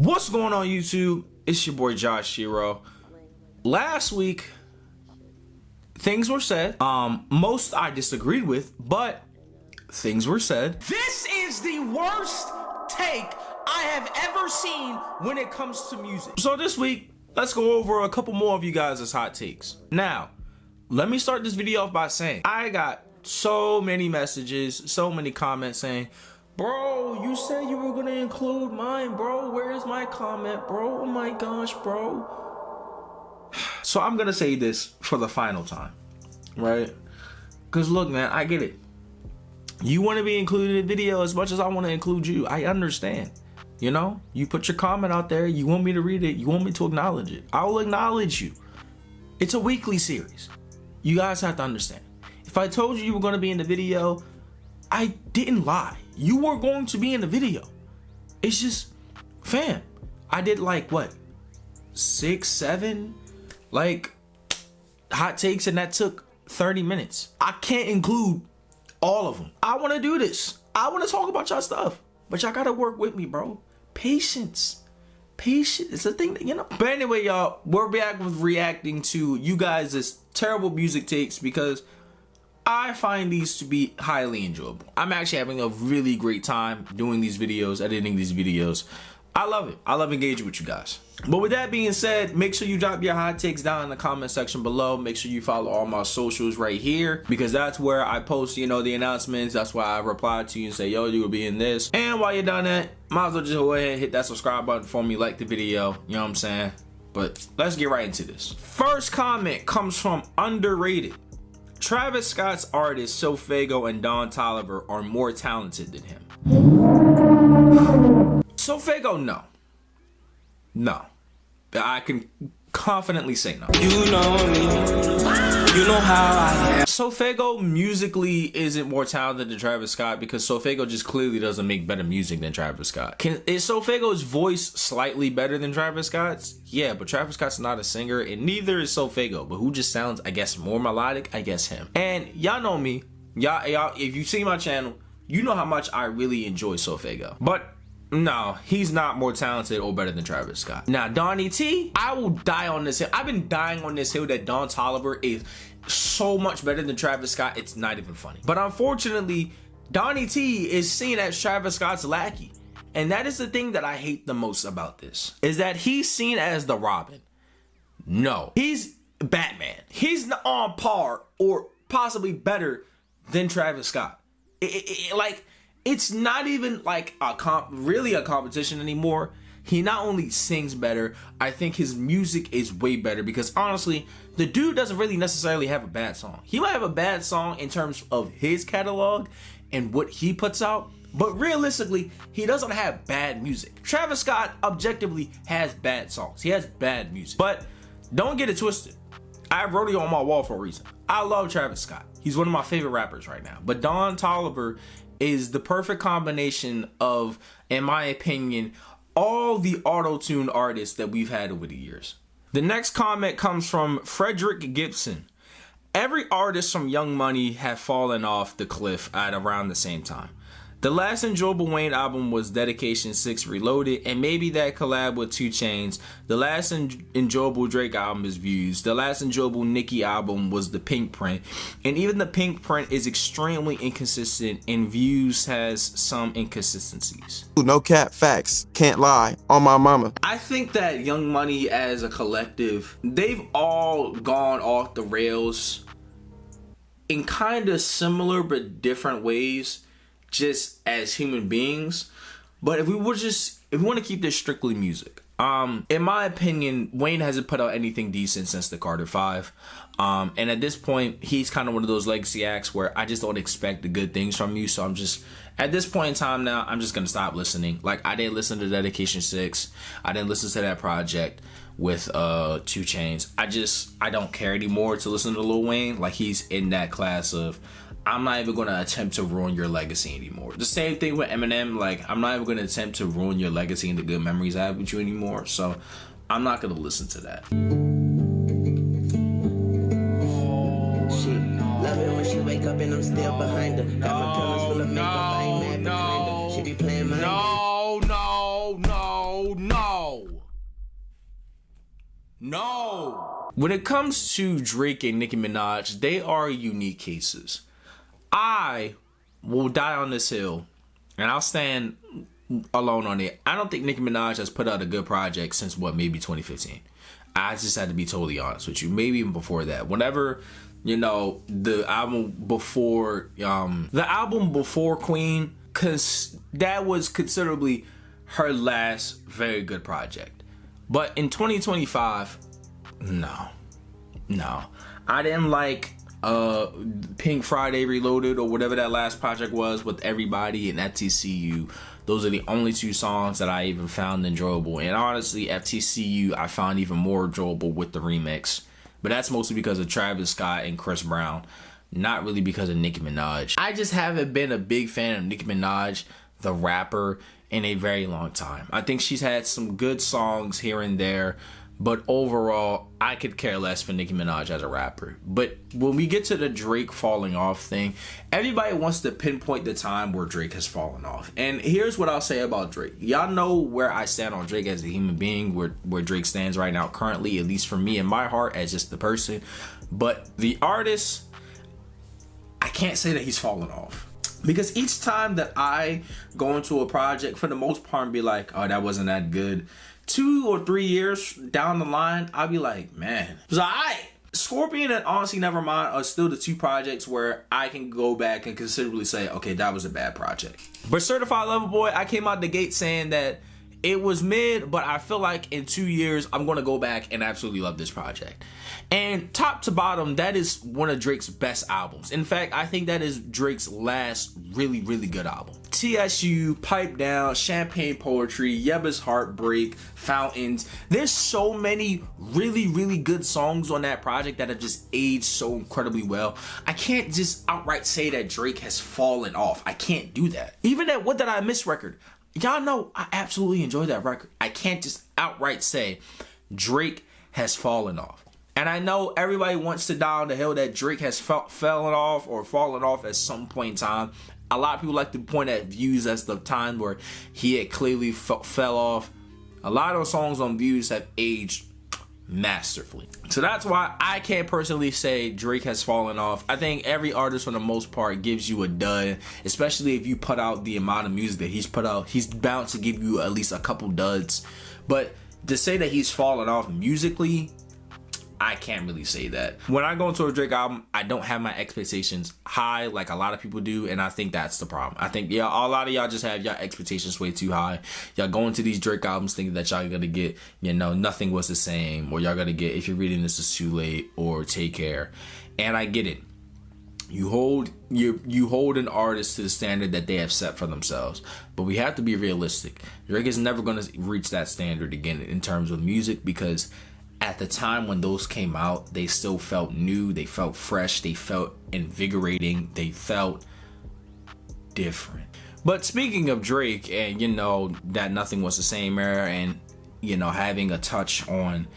What's going on, YouTube? It's your boy Josh Hero. Last week, things were said. Most I disagreed with, but things were said. This is the worst take I have ever seen when it comes to music. So this week, let's go over a couple more of you guys' hot takes. Now, let me start this video off by saying I got so many messages, so many comments saying, bro, you said you were gonna include mine, bro. Where is my comment, bro? Oh my gosh, bro. So I'm gonna say this for the final time, right? Because look, man, I get it. You want to be included in the video as much as I want to include you. I understand. You know, you put your comment out there. You want me to read it. You want me to acknowledge it. I will acknowledge you. It's a weekly series. You guys have to understand. If I told you you were going to be in the video, I didn't lie. You were going to be in the video. It's just, fam, I did like what, 6, 7, like hot takes, and that took 30 minutes. I can't include all of them. I want to do this. I want to talk about y'all stuff, but y'all got to work with me, bro. Patience. Patience is a thing that, you know. But anyway, y'all, we're back with reacting to you guys' terrible music takes because I find these to be highly enjoyable. I'm actually having a really great time doing these videos, editing these videos. I love it. I love engaging with you guys. But with that being said, make sure you drop your hot takes down in the comment section below. Make sure you follow all my socials right here because that's where I post, you know, the announcements. That's why I reply to you and say, yo, you will be in this. And while you're done that, might as well just go ahead and hit that subscribe button for me, like the video, you know what I'm saying? But let's get right into this. First comment comes from Underrated. Travis Scott's artists Sofago and Don Toliver are more talented than him. Sofago, no. No. I can confidently say no. You know me. You know how I am. Sofago musically isn't more talented than Travis Scott because Sofago just clearly doesn't make better music than Travis Scott. Is Sofago's voice slightly better than Travis Scott's? Yeah, but Travis Scott's not a singer and neither is Sofago, but who just sounds, I guess, more melodic? I guess him. And y'all know me. Y'all, if you see my channel, you know how much I really enjoy Sofago. But no, he's not more talented or better than Travis Scott. Now, Donnie T, I will die on this hill. I've been dying on this hill that Don Toliver is so much better than Travis Scott, it's not even funny. But unfortunately, Donnie T is seen as Travis Scott's lackey. And that is the thing that I hate the most about this, is that he's seen as the Robin. No, he's Batman. He's on par or possibly better than Travis Scott. Like, it's not even like really a competition anymore. He not only sings better, I think his music is way better because honestly, the dude doesn't really necessarily have a bad song. He might have a bad song in terms of his catalog and what he puts out, but realistically, he doesn't have bad music. Travis Scott objectively has bad songs. He has bad music, but don't get it twisted. I wrote it on my wall for a reason. I love Travis Scott. He's one of my favorite rappers right now, but Don Toliver is the perfect combination of, in my opinion, all the auto-tune artists that we've had over the years. The next comment comes from Frederick Gibson. Every artist from Young Money have fallen off the cliff at around the same time. The last enjoyable Wayne album was Dedication 6 Reloaded, and maybe that collab with 2 Chainz. The last enjoyable Drake album is Views. The last enjoyable Nicki album was The Pink Print, and even The Pink Print is extremely inconsistent, and Views has some inconsistencies. No cap, facts, can't lie, on my mama. I think that Young Money as a collective, they've all gone off the rails in kind of similar but different ways, just as human beings. But if we want to keep this strictly music, in my opinion, Wayne hasn't put out anything decent since the Carter 5, and at this point he's kind of one of those legacy acts where I just don't expect the good things from you. So I'm just, at this point in time now, I'm just gonna stop listening. Like, I didn't listen to Dedication 6, I didn't listen to that project with 2 Chainz. I don't care anymore to listen to Lil Wayne. Like, he's in that class of, I'm not even going to attempt to ruin your legacy anymore. The same thing with Eminem. Like, I'm not even going to attempt to ruin your legacy and the good memories I have with you anymore. So I'm not going to listen to that. Love it when she wake up and I'm still behind her. Got my pillows full of makeup, I ain't mad behind her. She be playing my No. No. When it comes to Drake and Nicki Minaj, they are unique cases. I will die on this hill, and I'll stand alone on it. I don't think Nicki Minaj has put out a good project since maybe 2015. I just had to be totally honest with you. Maybe even before that. Whenever, the album before Queen, cause that was considerably her last very good project. But in 2025, no. I didn't like Pink Friday Reloaded or whatever that last project was with Everybody and FTCU. Those are the only two songs that I even found enjoyable. And honestly, FTCU I found even more enjoyable with the remix. But that's mostly because of Travis Scott and Chris Brown. Not really because of Nicki Minaj. I just haven't been a big fan of Nicki Minaj, the rapper, in a very long time. I think she's had some good songs here and there, but overall, I could care less for Nicki Minaj as a rapper. But when we get to the Drake falling off thing, everybody wants to pinpoint the time where Drake has fallen off. And here's what I'll say about Drake. Y'all know where I stand on Drake as a human being, where Drake stands right now currently, at least for me in my heart as just the person. But the artist, I can't say that he's fallen off. Because each time that I go into a project, for the most part, and be like, oh, that wasn't that good. 2 or 3 years down the line, I'll be like, man, it was alright. Scorpion and Honestly Nevermind are still the two projects where I can go back and considerably say, okay, that was a bad project. But Certified Lover Boy, I came out the gate saying that it was mid, but I feel like in 2 years, I'm going to go back and absolutely love this project. And top to bottom, that is one of Drake's best albums. In fact, I think that is Drake's last really, really good album. TSU, Pipe Down, Champagne Poetry, Yebba's Heartbreak, Fountains. There's so many really, really good songs on that project that have just aged so incredibly well. I can't just outright say that Drake has fallen off. I can't do that. Even that What Did I Miss record, y'all know I absolutely enjoy that record. I can't just outright say Drake has fallen off. And I know everybody wants to die on the hill that Drake has fallen off at some point in time. A lot of people like to point at Views as the time where he had clearly fell off. A lot of those songs on Views have aged masterfully. So that's why I can't personally say Drake has fallen off. I think every artist for the most part gives you a dud, especially if you put out the amount of music that he's put out. He's bound to give you at least a couple duds. But to say that he's fallen off musically, I can't really say that. When I go into a Drake album, I don't have my expectations high like a lot of people do, and I think that's the problem. I think, a lot of y'all just have y'all expectations way too high. Y'all go into these Drake albums thinking that y'all gonna get, Nothing Was the Same, or y'all gonna get If You're Reading This Is Too Late, or Take Care. And I get it. You hold an artist to the standard that they have set for themselves, but we have to be realistic. Drake is never gonna reach that standard again in terms of music, because at the time when those came out, they still felt new, they felt fresh, they felt invigorating, they felt different. But speaking of Drake and, that Nothing Was the Same era and, having a touch on,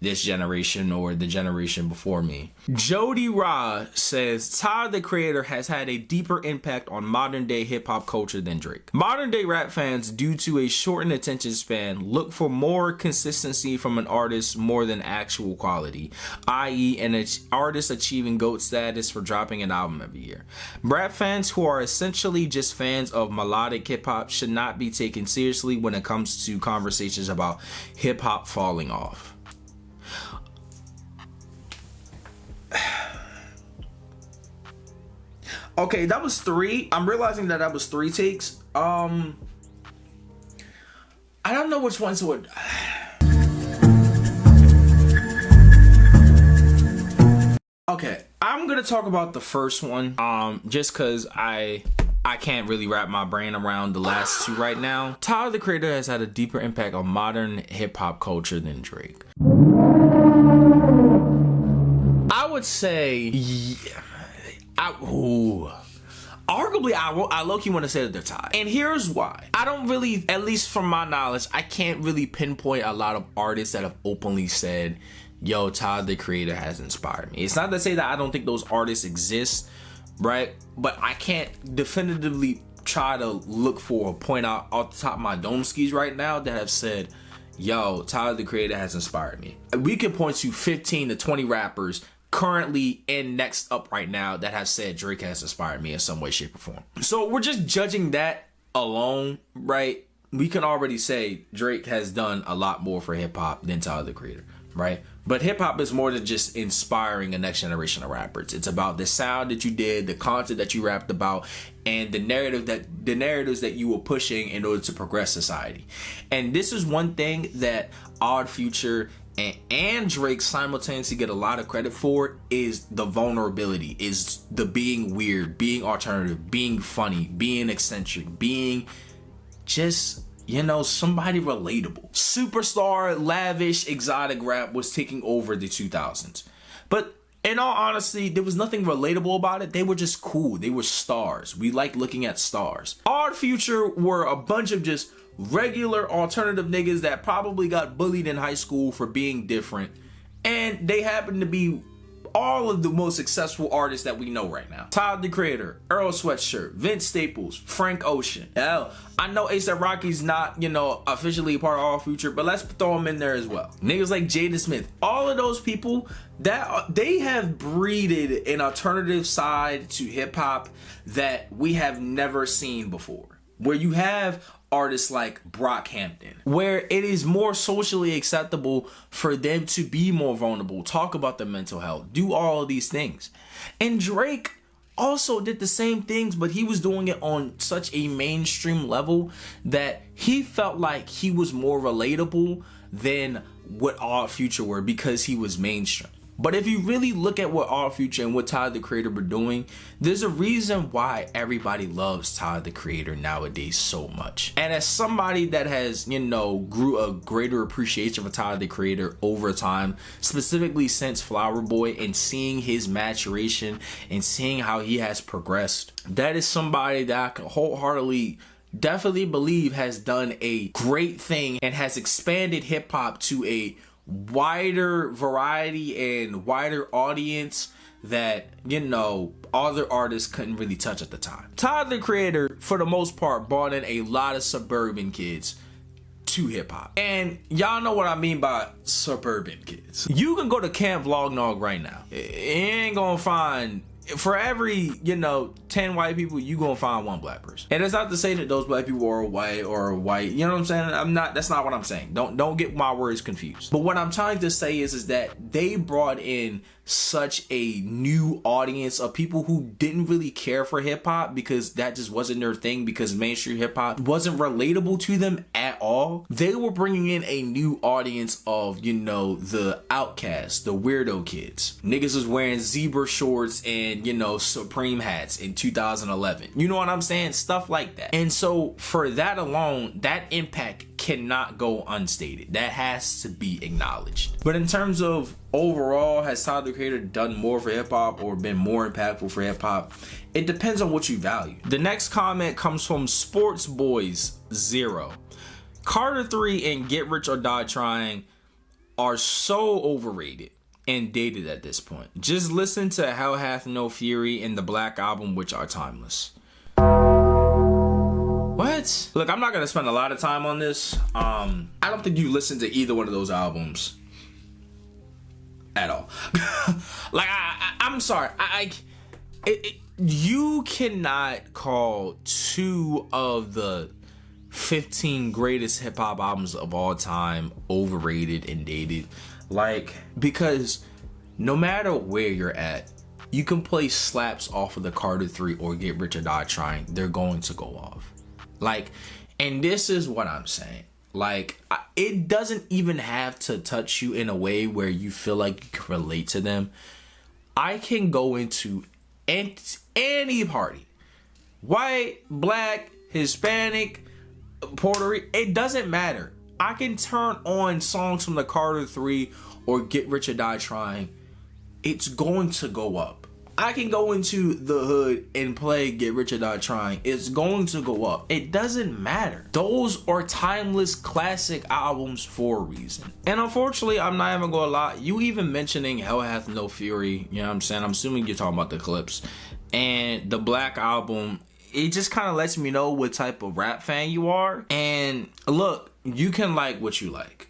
this generation or the generation before me, Jody Ra says Tyler, the Creator, has had a deeper impact on modern day hip hop culture than Drake. Modern day rap fans, due to a shortened attention span, look for more consistency from an artist more than actual quality, i.e. an artist achieving GOAT status for dropping an album every year. Rap fans who are essentially just fans of melodic hip hop should not be taken seriously when it comes to conversations about hip hop falling off. Okay, that was 3. I'm realizing that was 3 takes. I don't know which ones would. Okay, I'm gonna talk about the first one. Just cause I can't really wrap my brain around the last 2 right now. Tyler, the Creator, has had a deeper impact on modern hip hop culture than Drake. I would say, arguably, I low-key want to say that they're tied. And here's why. I don't really, at least from my knowledge, I can't really pinpoint a lot of artists that have openly said, yo, Tyler, the Creator has inspired me. It's not to say that I don't think those artists exist, right? But I can't definitively try to look for or point out off the top of my dome skis right now that have said, yo, Tyler the Creator has inspired me. We could point to 15 to 20 rappers currently and next up right now that have said Drake has inspired me in some way, shape, or form. So we're just judging that alone, right? We can already say Drake has done a lot more for hip hop than Tyler the Creator, right? But hip hop is more than just inspiring a next generation of rappers. It's about the sound that you did, the content that you rapped about, and the narratives that you were pushing in order to progress society. And this is one thing that Odd Future and Drake simultaneously get a lot of credit for, is the vulnerability, is the being weird, being alternative, being funny, being eccentric, being just, you know, somebody relatable. Superstar, lavish, exotic rap was taking over the 2000s. But in all honesty, there was nothing relatable about it. They were just cool. They were stars. We like looking at stars. Odd Future were a bunch of just regular alternative niggas that probably got bullied in high school for being different. And they happen to be all of the most successful artists that we know right now. Tyler the Creator, Earl Sweatshirt, Vince Staples, Frank Ocean. Hell, I know A$AP Rocky's not, you know, officially a part of Odd Future, but let's throw him in there as well. Niggas like Jaden Smith, all of those people, that they have breeded an alternative side to hip hop that we have never seen before. Where you have artists like Brockhampton, where it is more socially acceptable for them to be more vulnerable, talk about their mental health, do all of these things. And Drake also did the same things, but he was doing it on such a mainstream level that he felt like he was more relatable than what Odd Future were, because he was mainstream. But if you really look at what Odd Future and what Tyler the Creator were doing, there's a reason why everybody loves Tyler the Creator nowadays so much. And as somebody that has, you know, grew a greater appreciation for Tyler the Creator over time, specifically since Flower Boy, and seeing his maturation and seeing how he has progressed, that is somebody that I can wholeheartedly definitely believe has done a great thing and has expanded hip hop to a wider variety and wider audience that, you know, other artists couldn't really touch at the time. Tyler the Creator, for the most part, brought in a lot of suburban kids to hip hop. And y'all know what I mean by suburban kids. You can go to Camp Vlognog right now. You ain't gonna find, for every, you know, 10 white people, you gonna find one black person. And it's not to say that those black people are white, you know what I'm saying? That's not what I'm saying. Don't get my words confused. But what I'm trying to say is that they brought in such a new audience of people who didn't really care for hip hop, because that just wasn't their thing, because mainstream hip hop wasn't relatable to them at all. They were bringing in a new audience of, you know, the outcasts, the weirdo kids. Niggas was wearing zebra shorts and, you know, Supreme hats in 2011. You know what I'm saying? Stuff like that. And so for that alone, that impact cannot go unstated. That has to be acknowledged. But in terms of overall, has Tyler the Creator done more for hip hop or been more impactful for hip hop? It depends on what you value. The next comment comes from Sports Boys 0. Carter 3 and Get Rich or Die Trying are so overrated and dated at this point. Just listen to Hell Hath No Fury and the Black Album, which are timeless. What? Look, I'm not gonna spend a lot of time on this. I don't think you listened to either one of those albums at all. Like, I'm sorry. You cannot call 2 of the 15 greatest hip hop albums of all time overrated and dated. Like, because no matter where you're at, you can play slaps off of the Carter 3 or Get Rich or Die Trying. They're going to go off. Like, and this is what I'm saying. Like, it doesn't even have to touch you in a way where you feel like you can relate to them. I can go into any party, white, black, Hispanic, Puerto Rican, it doesn't matter. I can turn on songs from the Carter 3 or Get Rich or Die Trying. It's going to go up. I can go into the hood and play Get Rich or Die Trying. It's going to go up. It doesn't matter. Those are timeless classic albums for a reason. And unfortunately, I'm not even gonna lie, you even mentioning Hell Hath No Fury, you know what I'm saying? I'm assuming you're talking about the clips. And the Black Album, it just kind of lets me know what type of rap fan you are. And look, you can like what you like.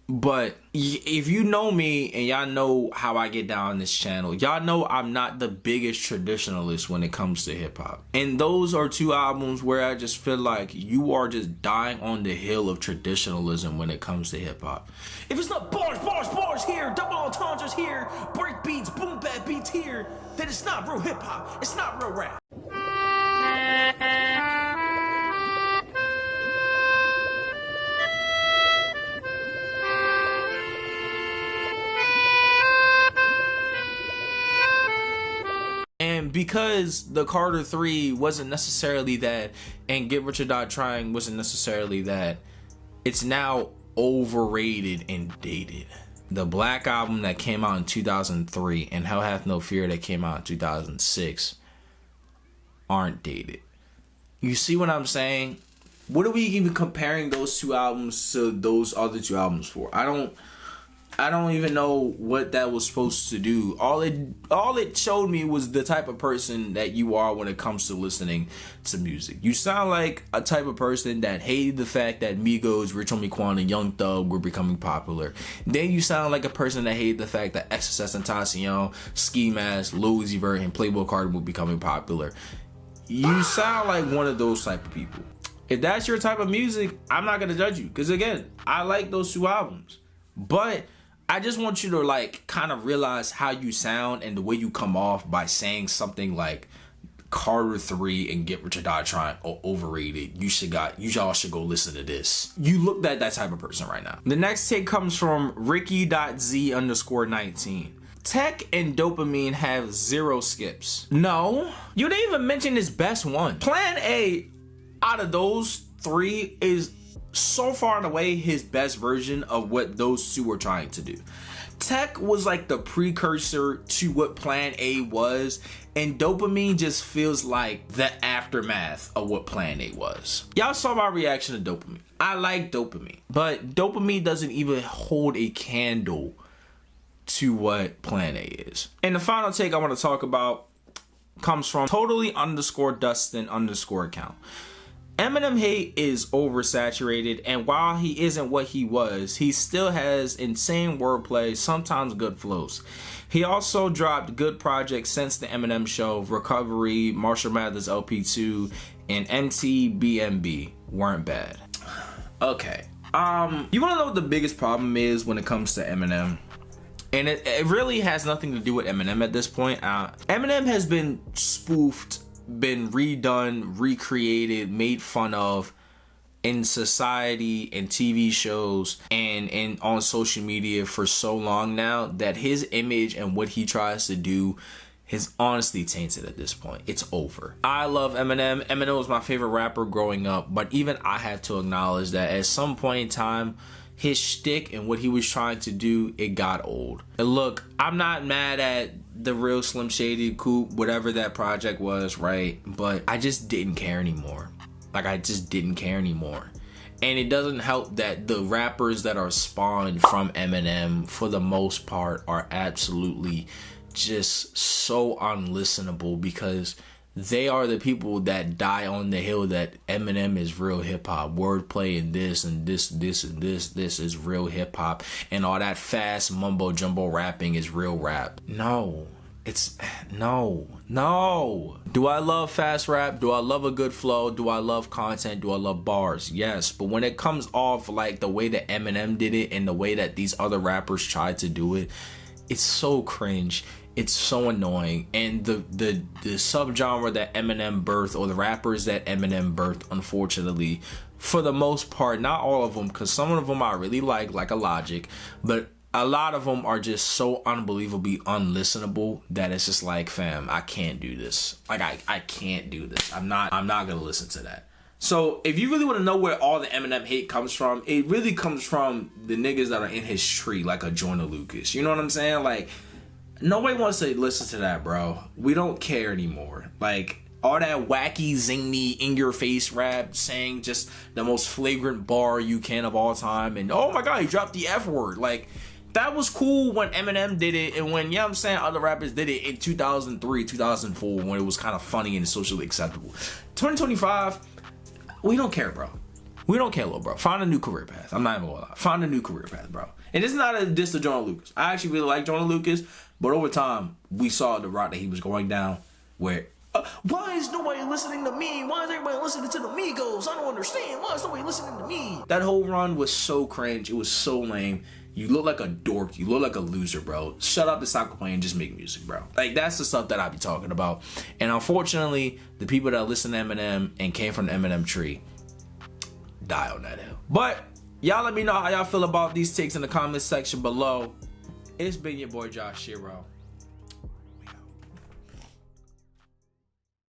But if you know me and y'all know how I get down on this channel, y'all know I'm not the biggest traditionalist when it comes to hip hop. And those are two albums where I just feel like you are just dying on the hill of traditionalism when it comes to hip hop. If it's not bars here, double entendres here, break beats, boom bap beats here, then it's not real hip hop. It's not real rap. And because the Carter 3 wasn't necessarily that, and Get Rich or Die Trying wasn't necessarily that, it's now overrated and dated. The Black album that came out in 2003 and Hell Hath No Fear that came out in 2006 aren't dated. You see what I'm saying? What are we even comparing those two albums to those other two albums for? I don't even know what that was supposed to do. All it showed me was the type of person that you are when it comes to listening to music. You sound like a type of person that hated the fact that Migos, Rich Homie Quan, and Young Thug were becoming popular. Then you sound like a person that hated the fact that XXXTentacion, Ski Mask, Lil Uzi Vert, and Playboi Carti were becoming popular. You sound like one of those type of people. If that's your type of music, I'm not gonna judge you, because again, I like those two albums. But I just want you to like kind of realize how you sound and the way you come off by saying something like Carter 3 and Get Rich or Die Trying are overrated. Y'all should go listen to this. You look like that type of person right now. The next take comes from Ricky.Z_19. Tech and Dopamine have 0 skips. No, you didn't even mention his best one. Plan A out of those 3 is so far and away his best version of what those two were trying to do. Tech was like the precursor to what Plan A was, and Dopamine just feels like the aftermath of what Plan A was. Y'all saw my reaction to Dopamine. I like Dopamine, but Dopamine doesn't even hold a candle to what Plan A is. And the final take I want to talk about comes from totally_Dustin_ account. Eminem hate is oversaturated, and while he isn't what he was, he still has insane wordplay, sometimes good flows. He also dropped good projects since the Eminem Show, Recovery, Marshall Mathers Ep.2, and MTBMB weren't bad. Okay, you wanna know what the biggest problem is when it comes to Eminem? And it really has nothing to do with Eminem at this point. Eminem has been spoofed, been redone, recreated, made fun of in society and TV shows and on social media for so long now that his image and what he tries to do is honestly tainted at this point. It's over. I love Eminem. Eminem was my favorite rapper growing up, but even I have to acknowledge that at some point in time, his shtick and what he was trying to do, it got old. And look, I'm not mad at the real Slim Shady Coupe, whatever that project was, right? But I just didn't care anymore. Like, I just didn't care anymore. And it doesn't help that the rappers that are spawned from Eminem, for the most part, are absolutely just so unlistenable, because they are the people that die on the hill that Eminem is real hip hop. Wordplay and this and this and this and this is real hip hop, and all that fast mumbo jumbo rapping is real rap. No, it's no. Do I love fast rap? Do I love a good flow? Do I love content? Do I love bars? Yes, but when it comes off like the way that Eminem did it and the way that these other rappers tried to do it, it's so cringe. It's so annoying. And the subgenre that Eminem birthed, or the rappers that Eminem birthed, unfortunately, for the most part, not all of them, because some of them I really like a Logic, but a lot of them are just so unbelievably unlistenable that it's just like, fam, I can't do this. Like, I can't do this. I'm not gonna listen to that. So if you really want to know where all the Eminem hate comes from, it really comes from the niggas that are in his tree, like a Joyner Lucas. You know what I'm saying? Like, nobody wants to listen to that, bro. We don't care anymore. Like, all that wacky, zany, in-your-face rap, saying just the most flagrant bar you can of all time, and oh my god, he dropped the F word. Like, that was cool when Eminem did it, and when, you know what I'm saying, other rappers did it in 2003, 2004, when it was kind of funny and socially acceptable. 2025, we don't care, bro. We don't care, little bro. Find a new career path. I'm not even gonna lie. Find a new career path, bro. And it's not a diss to Jonah Lucas. I actually really like Jonah Lucas, but over time, we saw the route that he was going down, where why is nobody listening to me? Why is everybody listening to the Migos? I don't understand. Why is nobody listening to me? That whole run was so cringe. It was so lame. You look like a dork. You look like a loser, bro. Shut up and stop complaining. Just make music, bro. Like, that's the stuff that I be talking about. And unfortunately, the people that listen to Eminem and came from the Eminem tree die on that hill. But y'all let me know how y'all feel about these takes in the comments section below. It's been your boy Josh Shiro.